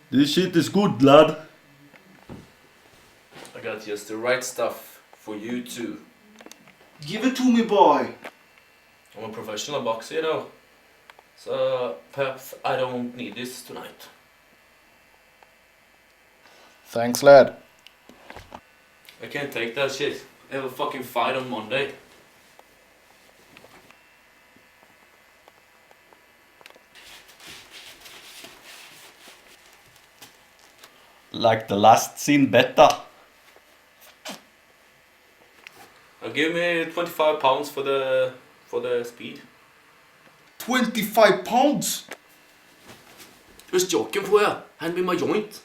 This shit is good, lad. I got just the right stuff for you too. Give it to me, boy. I'm a professional boxer, you know. So perhaps I don't need this tonight. Thanks, lad. I can't take that shit. I have a fucking fight on Monday. Like the last scene better. Give me 25 pounds for the speed. 25 pounds? Just joking for you. Hand me my joint.